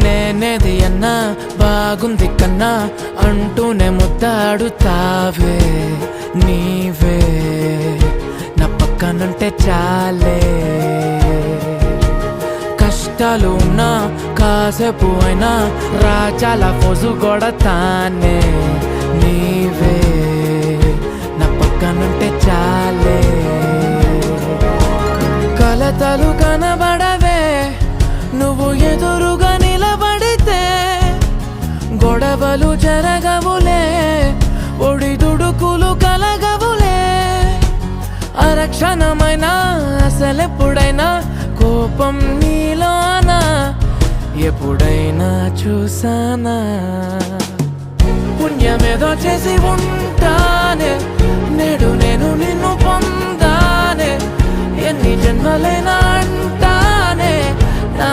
నేనేది అన్నా బాగుంది కన్నా అంటూనే ముద్దాడుతావే నీవే నా పక్కనుంటే చాలే. కష్టాలు ఉన్నా కాసేపు అయినా రాజాల ఫోజు కొడతానే నీవే నా పక్కనుంటే చాలే. కలతలు కనబడవే నువ్వు ఎదురుగా నిలబడితే, గొడవలు జరగవులే ఒడిదుడుకులు కలగవులే. అరక్షణమైన అసలెప్పుడైనా కోపం నీలోనా ఎప్పుడైనా చూసానా? పుణ్యమేదో చేసి ఉంటానే నేడు నేను నిన్ను పొందానే. ఎన్ని జన్మలైనా అంటానే నా